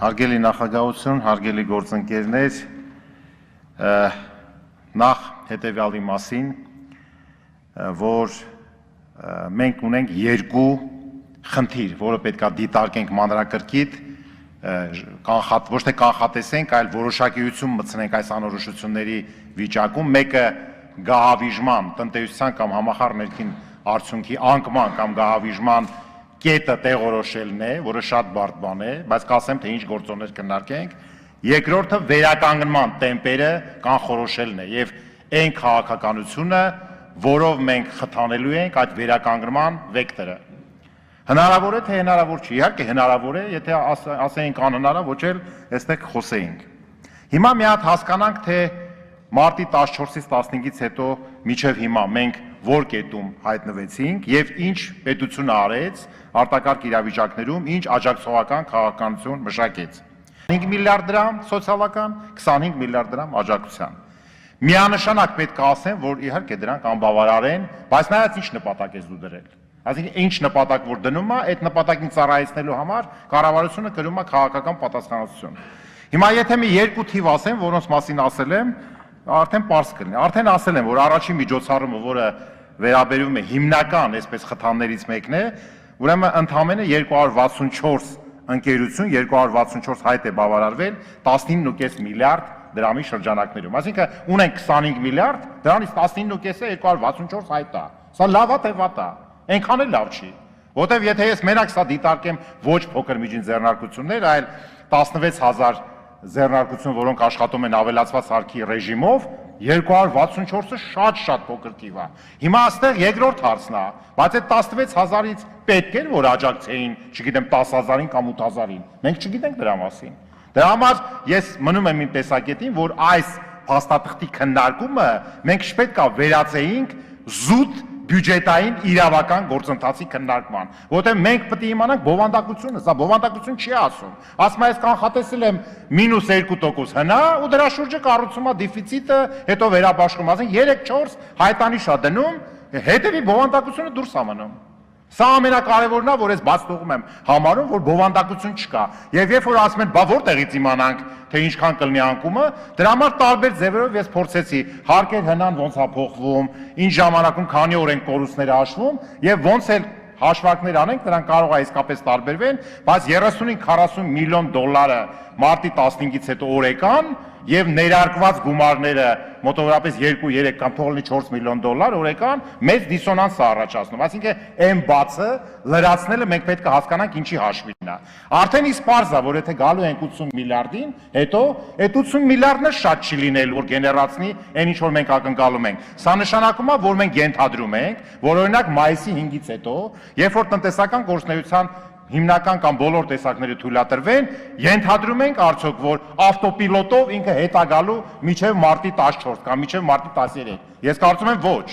Հարգելի նախագահություն, հարգելի գործընկերներ, նախ հետևյալի մասին, որ մենք ունենք երկու խնդիր, որը պետք է դիտարկենք մանրակրկիտ, ոչ թե կանխատեսենք, այլ որոշակիություն մտցնենք այս անորոշությունների վիճակում, մեկը գահավիժման, տնտեսության կամ համախառն ներքին արդյունքի անկման կամ գահավիժման կետը տեղորոշելն է, որը շատ բարդ բան է, բայց կասեմ, թե ինչ գործոններ քննարկենք, երկրորդը վերականգնման տեմպերը կանխորոշելն է եւ այն քաղաքականությունը, որով մենք խթանելու ենք այդ վերականգնման վեկտորը։ Հնարավոր է, թե հնարավոր չի, իհարկե հնարավոր է, եթե ասեինք անհնար, ոչ էլ այստեղ խոսեինք։ Հիմա մի հատ հասկանանք, թե մարտի 14-ից 15-ից հետո միջև հիմա մենք որ կետում հայտնվեցինք եւ ինչ պետությունը արեց արտակարգ իրավիճակներում, ինչ աջակցողական քաղաքականություն մշակեց։ 5 միլիարդ դրամ սոցիալական, 25 միլիարդ դրամ աջակցության։ Միանշանակ պետք է ասեմ, որ իհարկե դրանք անբավարար են, բայց նայած ինչ նպատակ ես դու դրել։ Այսինքն ինչ նպատակ որ դնում է, այդ նպատակին ծառայեցնելու համար կառավարությունը կրում է քաղաքական պատասխանատվություն։ Հիմա եթե մի երկու թիվ ասեմ, որոնց մասին ասել եմ, արդեն պարզ կլինի։ Արդեն ասել եմ, որ առաջին միջոցառումը, որը վերաբերում է հիմնական այսպես խթաններից մեկն է, ուրեմն ընդամենը 264 ընկերություն, 264 հայտ է բավարարվել 19.5 միլիարդ դրամի շրջանակներում։ Այսինքն ունենք 25 միլիարդ, դրանից 19.5-ը 264 հայտ է։ Սա լավ է, թե վատ է։ Այնքան էլ լավ չի։ Որտեվ եթե ես մենակ սա դիտարկեմ ոչ փոքր միջին ձեռնարկություններ, այլ 16000 ձեռնարկություն, որոնք աշխատում են ավելացված սարքի ռեժիմով, 264-ը շատ փոքր թիվ է։ Հիմա այստեղ երկրորդ հարցն է, բայց այդ 16000-ից պետք է որ աջակցեին, չգիտեմ 10000-ին կամ 8000-ին։ Մենք չգիտենք դրա մասին։ Դրա համար ես մնում եմ իմ տեսակետին, որ այս փաստաթղթի քննարկումը մենք չպետք է վերածեինք զուտ բյուջետային իրավական գործընթացի քննարկման, որտեղ մենք պետք է իմանանք բովանդակությունը, սա բովանդակություն չի ասում։ Ասում ես կանխատեսել եմ -2% հնա ու դրա շուրջը կառուցում է դեֆիցիտը, հետո վերաբաշխում, ասենք 3-4 հայտանիշ է դնում, հետևի բովանդակությունը դուրս է մնում։ Սա ամենակարևորն է, որ ես բաց թողում եմ համարում, որ բովանդակություն չկա։ Եվ երբ որ ասում են, բա որտեղից իմանանք, թե ինչքան կլինի անկումը, դրա համար տարբեր ձևերով ես փորձեցի հարկեր հնան ոնց է փոխվում, ինչ ժամանակում քանի օր են կորուստները հաշվում եւ ոնց էլ հաշվարկներ անենք, դրանք կարող է իսկապես տարբերվեն, բայց 35-40 միլիոն դոլարը մարտի 15-ից հետո օրեկան եւ ներարկված գումարները մոտավորապես 2-3 կամ թողնի 4 միլիոն դոլար օրեկան մեծ դիսոնանս է առաջացնում։ Այսինքն այն բացը լրացնելը մենք պետք է հասկանանք ինչի հաշվին է։ Արդեն իսկ պարզ է, որ եթե գալու ենք 80 միլիարդին, հետո այդ 80 միլիարդն է շատ չի լինել, որ գեներացնի այն ինչ որ մենք ակնկալում ենք։ Սա նշանակում է, որ մենք ենթադրում ենք, որ օրինակ մայիսի 5-ից հետո, երբ որ տնտեսական գործունեության հիմնական կամ բոլոր տեսակները թույլատրվեն, ենթադրում ենք արդյոք, որ ավտոպիլոտով ինքը հետ է գալու մինչև մարտի 14 կամ մինչև մարտի 13։ Ես կարծում եմ ոչ,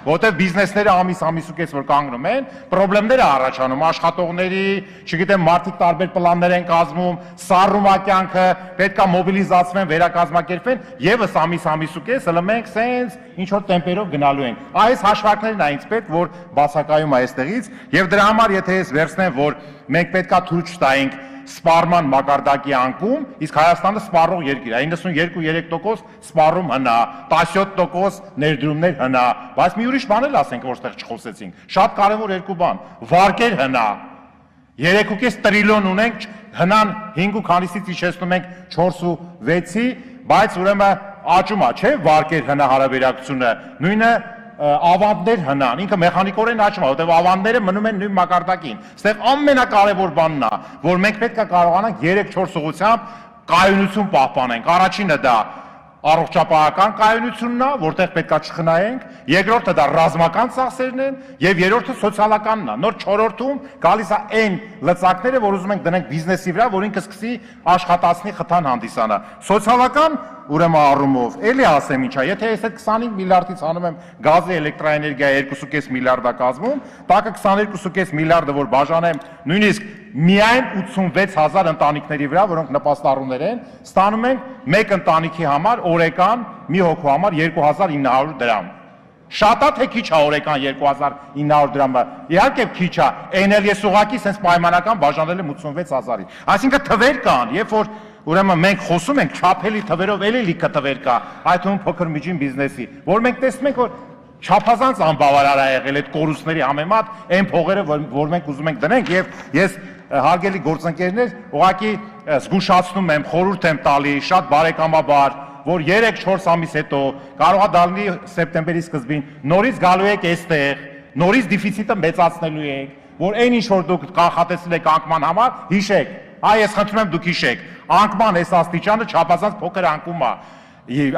որտեղ բիզնեսները ամիս-ամիսուկես որ կանգնում են, խնդիրներ է առաջանում աշխատողների, չգիտեմ, մարդիկ տարբեր պլաններ են կազմում, սառում է կյանքը, պետք է մոբիլիզացվեն, վերակազմակերպվեն, եւս ամիս-ամիսուկես հələ մենք սենց ինչ որ տեմպերով գնալու ենք։ Այս հաշվարկներն այնց պետք որ բացակայում է այստեղից, եւ դրա համար եթե ես վերցնեմ, որ մենք պետք է թույլ չտայինք սպառման մակարդակի անկում, իսկ Հայաստանը սպառող երկիր է, 92-3% սպառում հնա, 17% ներդրումներ հնա, բայց մի ուրիշ բան էլ ասենք, որտեղ չխոսեցինք, շատ կարևոր երկու բան, վարկեր հնա, 3.5 տրիլիոն ունենք, հնան 5 ու քանիսից իջեցնում ենք 4 ու 6-ի, բայց ուրեմն աճում է, չէ՞, վարկեր հնա հարաբերակցությունը, նույնը ավանդներ հնան, ինքը մեխանիկորեն աճում է, որտեղ ավանդները մնում են նույն մակարդակին։ Այստեղ ամենակարևոր բանն է, որ մենք պետք է կարողանանք 3-4 ուղղությամբ կայունություն պահպանենք։ Առաջինը դա առողջապահական կայունությունն է, որտեղ պետք է չխնայենք, երկրորդը դա ռազմական ծախսերն են եւ երրորդը սոցիալականն է։ Նոր չորրորդում գալիս է այն լծակները, որ ուզում ենք դնենք բիզնեսի վրա, որ ինքը սկսի աշխատացնի խթան հանդիսանա։ Սոցիալական ուրեմն առումով, էլի ասեմ ինչա, եթե ես այդ 25 միլիարդից անում եմ գազի էլեկտրաէներգիա 2.5 միլիարդա կազմում, տակը 22.5 միլիարդը որ բաժանեմ նույնիսկ միայն 86000 ընտանիքների վրա, որոնք նպաստառուներ են, ստանում ենք մեկ ընտանիքի համար օրեկան մի հոգու համար 2900 դրամ։ Շատ է թե քիչ է օրական 2900 դրամը։ Իհարկե քիչ է, այն էլ ես ուղղակի sense պայմանական բաժանել եմ 86000-ի։ Այսինքն թվեր կան, երբ որ ուրեմն մենք խոսում ենք չափելի թվերով, էլի լիքը թվեր կա, այդ թվում փոքր միջին բիզնեսի, որ մենք տեսնում ենք, որ չափազանց անբավարար է եղել այդ կորուստների համեմատ այն փողերը, որ մենք ուզում ենք դնենք եւ ես հարգելի գործընկերներ, ուղղակի զգուշացնում եմ, խորհուրդ եմ տալի շատ բարեկամաբար, որ 3-4 ամիս հետո կարող է դառնի սեպտեմբերի սկզբին նորից գալու եք այստեղ, նորից դեֆիցիտը մեծացնելու եք, որ այն ինչ որ դուք կանխատեսել եք անկման համար, հիշեք, ես խնդրում եմ դուք հիշեք, անկման այս աստիճանը չափազանց փոքր անկում է։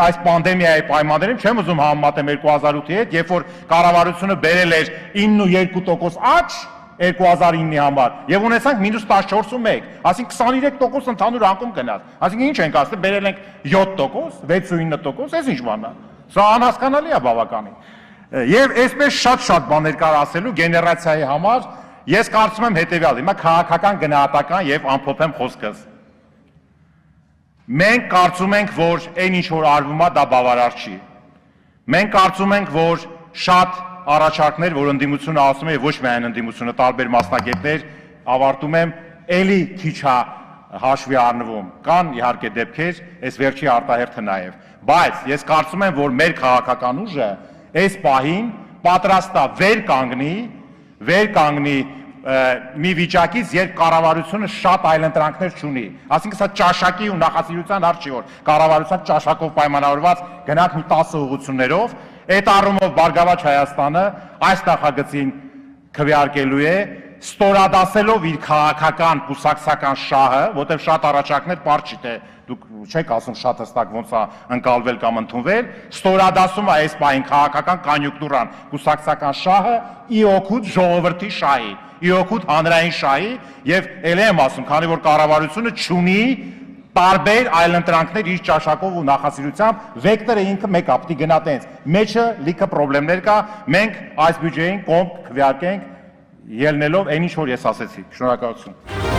Այս պանդեմիայի պայմաններում չեմ ուզում համեմատեմ 2008-ի հետ, երբ որ կառավարությունը բերել էր 9.2% աճ 2009-ի համար եւ ունեցանք -14.1, այսինքն 23% ընդհանուր անկում գնաց։ Այսինքն ինչ ենք ասել, բերել ենք 7%, 6.9%, այս ինչ բանն է։ Սա անհասկանալի է բավականին։ Եվ այսպես շատ բաներ կար ասելու գեներացիայի համար, ես կարծում եմ հետեւյալը, հիմա քաղաքական գնահատական եւ ամփոփեմ խոսքս։ Մենք կարծում ենք, որ այն ինչ որ արվում է, դա բավարար չի։ Մենք կարծում ենք, որ շատ առաջարկներ, որ ընդդիմությունը ասում է, ոչ միայն ընդդիմությունը, տարբեր մասնագետներ, ավարտում եմ, էլի քիչ է հաշվի առնվում։ Կան իհարկե դեպքեր, այս վերջի արտահերթը նաև, բայց ես կարծում եմ, որ մեր քաղաքական ուժը այս պահին պատրաստ է վեր կանգնի մի վիճակից, երբ կառավարությունը շատ այլընտրանքներ չունի։ Այսինքն սա ճաշակի ու նախասիրության հարց չի, որ կառավարության ճաշակով պայմանավորված գնանք մի 10 ուղղություններով, այդ առումով Բարգավաճ Հայաստանը այս նախագծին քվեարկելու է, ստորադասելով իր քաղաքական կուսակցական շահը, որտեղ շատ առաջարկներ պարզ չի թե դուք չեք ասում շատ հստակ ոնց է ընկալվել կամ ընդունվել, ստորադասում է այս պահին քաղաքական կոնյունկտուրան, կուսակցական շահը ի օգուտ ժողովրդի շահի, ի օգուտ հանրային շահի եւ ելի եմ ասում, քանի որ կառավարությունը չունի տարբեր այլընտրանքներ իր ճաշակով ու նախասիրությամբ, վեկտորը ինքը մեկ է, պիտի գնա տենց, մեջը լիքը խնդիրներ կա, մենք այս բյուջեին կողմ քվեարկենք ելնելով այն ինչ որ ես ասեցի։ Շնորհակալություն։